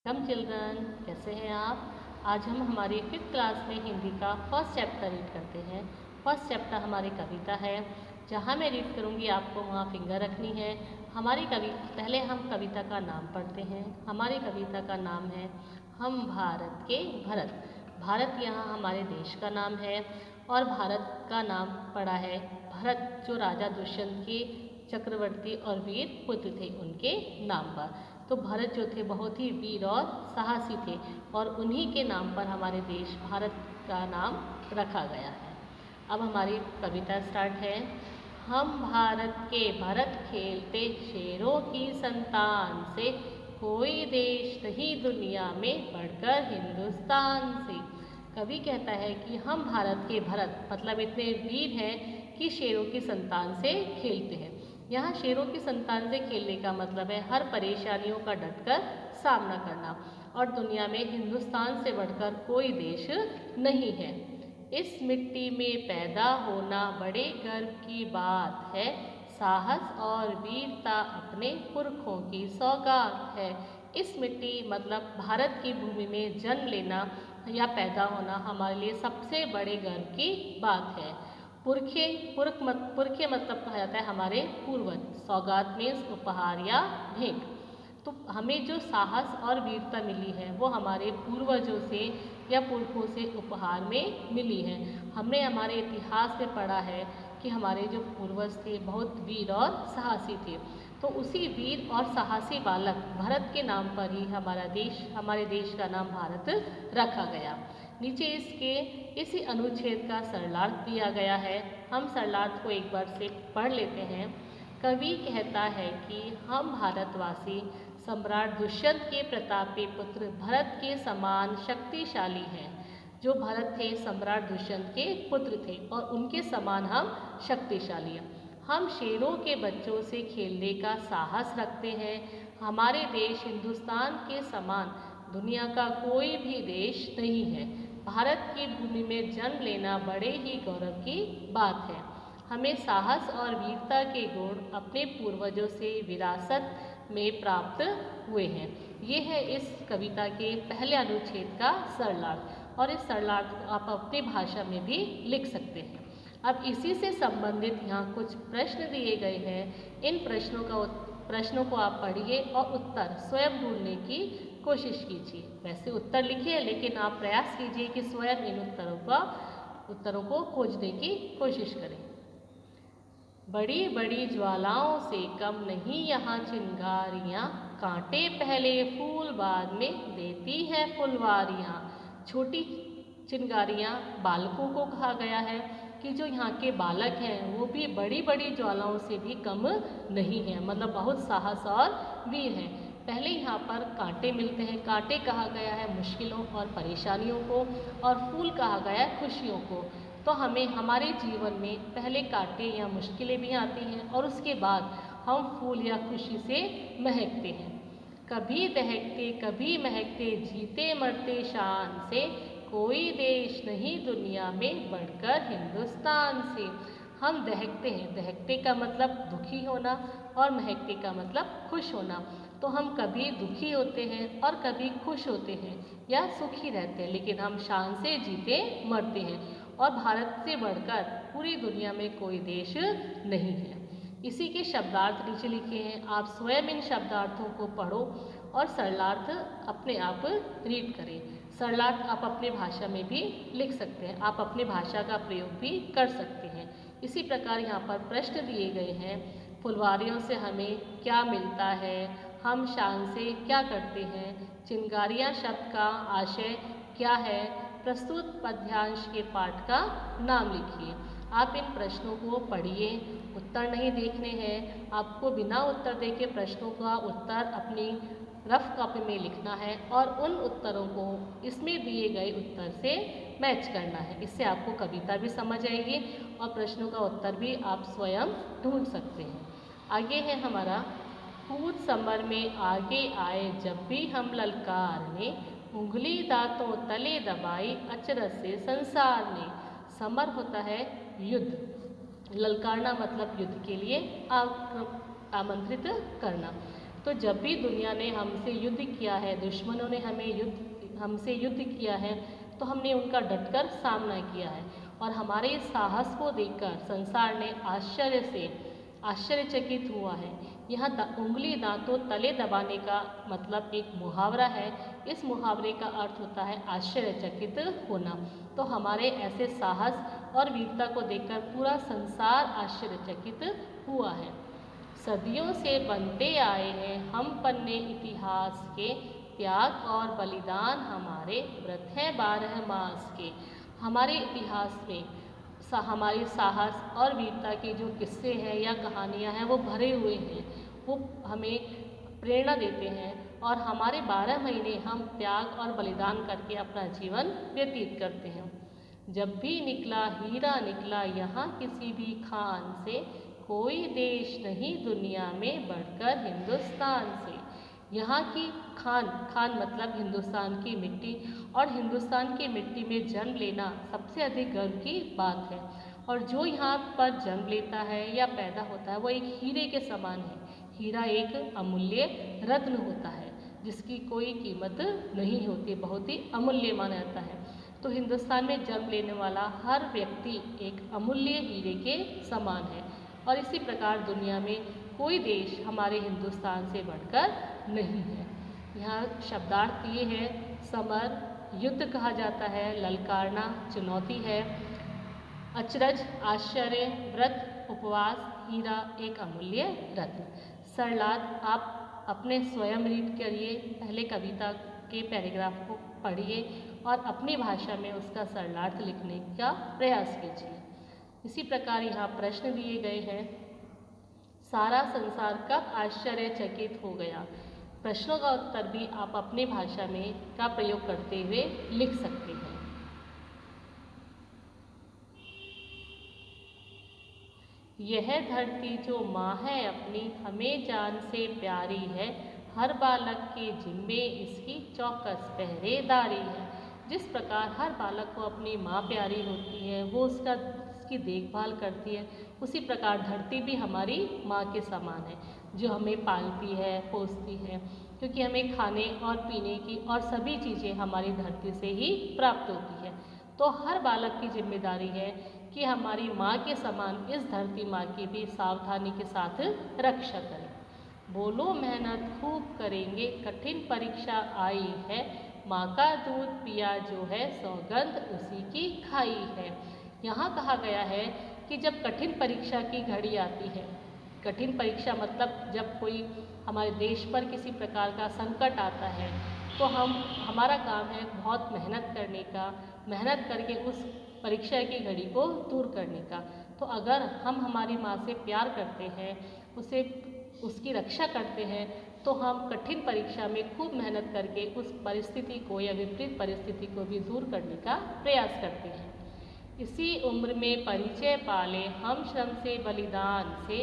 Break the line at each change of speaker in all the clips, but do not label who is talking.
Welcome children, कैसे हैं आप। आज हम हमारी 5th क्लास में हिंदी का फर्स्ट चैप्टर रीड करते हैं। फर्स्ट चैप्टर हमारी कविता है। जहाँ मैं रीड करूँगी आपको वहाँ फिंगर रखनी है। पहले हम कविता का नाम पढ़ते हैं। हमारी कविता का नाम है हम भारत के भरत। भारत यहाँ हमारे देश का नाम है और भारत का नाम पड़ा है भरत, जो राजा दुष्यंत के चक्रवर्ती और वीर पुत्र थे उनके नाम पर। तो भरत जो थे बहुत ही वीर और साहसी थे और उन्हीं के नाम पर हमारे देश भारत का नाम रखा गया है। अब हमारी कविता स्टार्ट है। हम भारत के भरत खेलते शेरों की संतान से, कोई देश नहीं दुनिया में बढ़कर हिंदुस्तान से। कवि कहता है कि हम भारत के भरत मतलब इतने वीर हैं कि शेरों की संतान से खेलते हैं। यहाँ शेरों की संतान से खेलने का मतलब है हर परेशानियों का डटकर सामना करना, और दुनिया में हिंदुस्तान से बढ़कर कोई देश नहीं है। इस मिट्टी में पैदा होना बड़े गर्व की बात है, साहस और वीरता अपने पुरखों की सौगात है। इस मिट्टी मतलब भारत की भूमि में जन्म लेना या पैदा होना हमारे लिए सबसे बड़े गर्व की बात है। पुरखे मतलब कहा जाता है हमारे पूर्वज। सौगात मीन्स उपहार या भेंट। तो हमें जो साहस और वीरता मिली है वो हमारे पूर्वजों से या पुरखों से उपहार में मिली है। हमने हमारे इतिहास में पढ़ा है कि हमारे जो पूर्वज थे बहुत वीर और साहसी थे। तो उसी वीर और साहसी बालक भरत के नाम पर ही हमारे देश का नाम भारत रखा गया। नीचे इसके इसी अनुच्छेद का सरलार्थ दिया गया है। हम सरलार्थ को एक बार से पढ़ लेते हैं। कवि कहता है कि हम भारतवासी सम्राट दुष्यंत के प्रतापी पुत्र भरत के समान शक्तिशाली हैं। जो भरत थे सम्राट दुष्यंत के पुत्र थे और उनके समान हम शक्तिशाली हैं। हम शेरों के बच्चों से खेलने का साहस रखते हैं। हमारे देश हिंदुस्तान के समान दुनिया का कोई भी देश नहीं है। भारत की भूमि में जन्म लेना बड़े ही गौरव की बात है। हमें साहस और वीरता के गुण अपने पूर्वजों से विरासत में प्राप्त हुए हैं। ये है इस कविता के पहले अनुच्छेद का सरलार्थ, और इस सरलार्थ को आप अपनी भाषा में भी लिख सकते हैं। अब इसी से संबंधित यहाँ कुछ प्रश्न दिए गए हैं। इन प्रश्नों को आप पढ़िए और उत्तर स्वयं ढूंढने की कोशिश कीजिए। वैसे उत्तर लिखिए, लेकिन आप प्रयास कीजिए कि स्वयं इन उत्तरों को खोजने की कोशिश करें। बड़ी बड़ी ज्वालाओं से कम नहीं यहाँ चिंगारियाँ, कांटे पहले फूल बाद में देती हैं फुलवारियाँ। छोटी चिंगारियाँ बालकों को कहा गया है कि जो यहाँ के बालक हैं वो भी बड़ी बड़ी ज्वालाओं से भी कम नहीं हैं, मतलब बहुत साहस और वीर हैं। पहले यहाँ पर कांटे मिलते हैं। कांटे कहा गया है मुश्किलों और परेशानियों को, और फूल कहा गया है खुशियों को। तो हमें हमारे जीवन में पहले कांटे या मुश्किलें भी आती हैं और उसके बाद हम फूल या खुशी से महकते हैं। कभी दहकते कभी महकते जीते मरते शान से, कोई देश नहीं दुनिया में बढ़कर हिंदुस्तान से। हम दहकते हैं। दहकते का मतलब दुखी होना और महकते का मतलब खुश होना। तो हम कभी दुखी होते हैं और कभी खुश होते हैं या सुखी रहते हैं, लेकिन हम शान से जीते मरते हैं। और भारत से बढ़कर पूरी दुनिया में कोई देश नहीं है। इसी के शब्दार्थ नीचे लिखे हैं। आप स्वयं इन शब्दार्थों को पढ़ो और सरलार्थ अपने आप रीड करें। सरलार्थ आप अपने भाषा में भी लिख सकते हैं। आप अपनी भाषा का प्रयोग भी कर सकते हैं। इसी प्रकार यहाँ पर प्रश्न दिए गए हैं। फुलवारियों से हमें क्या मिलता है? हम शान से क्या करते हैं? चिंगारियाँ शब्द का आशय क्या है? प्रस्तुत पद्यांश के पाठ का नाम लिखिए। आप इन प्रश्नों को पढ़िए, उत्तर नहीं देखने हैं। आपको बिना उत्तर देखे प्रश्नों का उत्तर अपनी रफ कॉपी में लिखना है और उन उत्तरों को इसमें दिए गए उत्तर से मैच करना है। इससे आपको कविता भी समझ आएगी और प्रश्नों का उत्तर भी आप स्वयं ढूंढ सकते हैं। आगे है हमारा कूद समर में आगे आए जब भी हम ललकारने, उंगली दांतों तले दबाई अचरज से संसार ने। समर होता है युद्ध, ललकारना मतलब युद्ध के लिए आमंत्रित करना। तो जब भी दुनिया ने हमसे युद्ध किया है, दुश्मनों ने हमसे युद्ध किया है, तो हमने उनका डटकर सामना किया है और हमारे इस साहस को देखकर संसार ने आश्चर्यचकित हुआ है। यहाँ उंगली दांतों तले दबाने का मतलब एक मुहावरा है। इस मुहावरे का अर्थ होता है आश्चर्यचकित होना। तो हमारे ऐसे साहस और वीरता को देखकर पूरा संसार आश्चर्यचकित हुआ है। सदियों से बनते आए हैं हम पन्ने इतिहास के, त्याग और बलिदान हमारे व्रत हैं 12 मास के। हमारे इतिहास में हमारे साहस और वीरता के जो किस्से हैं या कहानियाँ हैं वो भरे हुए हैं, वो हमें प्रेरणा देते हैं और हमारे 12 महीने हम त्याग और बलिदान करके अपना जीवन व्यतीत करते हैं। जब भी निकला हीरा निकला यहाँ किसी भी खान से, कोई देश नहीं दुनिया में बढ़कर हिंदुस्तान से। यहाँ की खान मतलब हिंदुस्तान की मिट्टी, और हिंदुस्तान की मिट्टी में जन्म लेना सबसे अधिक गर्व की बात है। और जो यहाँ पर जन्म लेता है या पैदा होता है वो एक हीरे के समान है। हीरा एक अमूल्य रत्न होता है जिसकी कोई कीमत नहीं होती, बहुत ही अमूल्य माना जाता है। तो हिंदुस्तान में जन्म लेने वाला हर व्यक्ति एक अमूल्य हीरे के समान है। और इसी प्रकार दुनिया में कोई देश हमारे हिंदुस्तान से बढ़कर नहीं है। यहाँ शब्दार्थ ये है, समर युद्ध कहा जाता है, ललकारना चुनौती है, अचरज आश्चर्य, व्रत उपवास, हीरा एक अमूल्य रत्न। सरलाद आप अपने स्वयं रीड करिए, पहले कविता के पैराग्राफ को पढ़िए और अपनी भाषा में उसका सरलार्थ लिखने का प्रयास कीजिए। इसी प्रकार यहाँ प्रश्न दिए गए हैं, सारा संसार कब आश्चर्यचकित हो गया। प्रश्नों का उत्तर भी आप अपनी भाषा में का प्रयोग करते हुए लिख सकते हैं। यह धरती जो माँ है अपनी, हमें जान से प्यारी है, हर बालक के जिम्मे इसकी चौकस पहरेदारी है। जिस प्रकार हर बालक को अपनी माँ प्यारी होती है, वो उसकी देखभाल करती है, उसी प्रकार धरती भी हमारी माँ के समान है जो हमें पालती है, पोसती है, क्योंकि हमें खाने और पीने की और सभी चीज़ें हमारी धरती से ही प्राप्त होती है। तो हर बालक की जिम्मेदारी है कि हमारी माँ के समान इस धरती माँ की भी सावधानी के साथ रक्षा करें। बोलो मेहनत खूब करेंगे, कठिन परीक्षा आई है, माँ का दूध पिया जो है, सौगंध उसी की खाई है। यहाँ कहा गया है कि जब कठिन परीक्षा की घड़ी आती है, कठिन परीक्षा मतलब जब कोई हमारे देश पर किसी प्रकार का संकट आता है, तो हमारा काम है बहुत मेहनत करने का, मेहनत करके उस परीक्षा की घड़ी को दूर करने का। तो अगर हम हमारी माँ से प्यार करते हैं, उसकी रक्षा करते हैं, तो हम कठिन परीक्षा में खूब मेहनत करके उस परिस्थिति को या विपरीत परिस्थिति को भी दूर करने का प्रयास करते हैं। इसी उम्र में परिचय पाले हम श्रम से बलिदान से,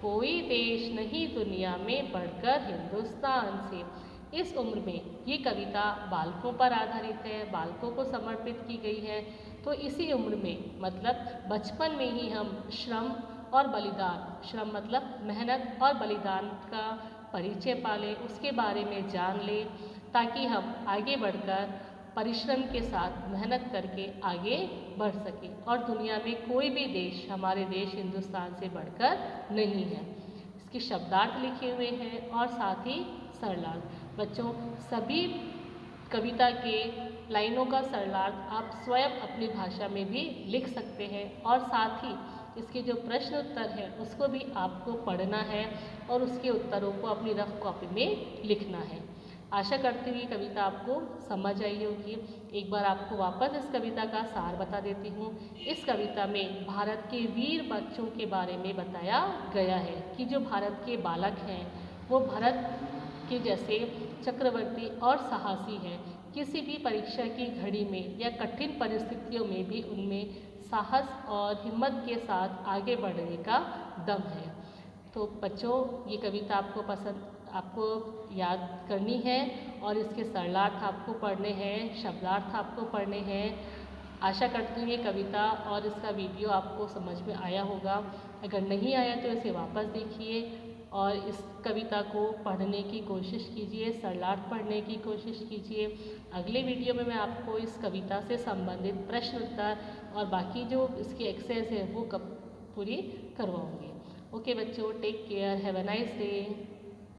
कोई देश नहीं दुनिया में बढ़कर हिंदुस्तान से। इस उम्र में ये कविता बालकों पर आधारित है, बालकों को समर्पित की गई है। तो इसी उम्र में मतलब बचपन में ही हम श्रम और बलिदान, श्रम मतलब मेहनत और बलिदान का परिचय पालें, उसके बारे में जान लें, ताकि हम आगे बढ़कर परिश्रम के साथ मेहनत करके आगे बढ़ सकें और दुनिया में कोई भी देश हमारे देश हिंदुस्तान से बढ़कर नहीं है। इसके शब्दार्थ लिखे हुए हैं और साथ ही सरलार्थ। बच्चों, सभी कविता के लाइनों का सरलार्थ आप स्वयं अपनी भाषा में भी लिख सकते हैं और साथ ही इसके जो प्रश्न उत्तर है उसको भी आपको पढ़ना है और उसके उत्तरों को अपनी रफ कॉपी में लिखना है। आशा करती हुई कविता आपको समझ आई होगी। एक बार आपको वापस इस कविता का सार बता देती हूँ। इस कविता में भारत के वीर बच्चों के बारे में बताया गया है कि जो भारत के बालक हैं वो भारत के जैसे चक्रवर्ती और साहसी हैं। किसी भी परीक्षा की घड़ी में या कठिन परिस्थितियों में भी उनमें साहस और हिम्मत के साथ आगे बढ़ने का दम है। तो बच्चों, ये कविता आपको याद करनी है और इसके सरलार्थ आपको पढ़ने हैं, शब्दार्थ आपको पढ़ने हैं। आशा करती हूँ ये कविता और इसका वीडियो आपको समझ में आया होगा। अगर नहीं आया तो इसे वापस देखिए और इस कविता को पढ़ने की कोशिश कीजिए, सरलार्थ पढ़ने की कोशिश कीजिए। अगले वीडियो में मैं आपको इस कविता से संबंधित प्रश्न उत्तर और बाकी जो इसकी एक्सरसाइज है वो कब पूरी करवाऊँगी। ओके बच्चों, take care, have a nice day.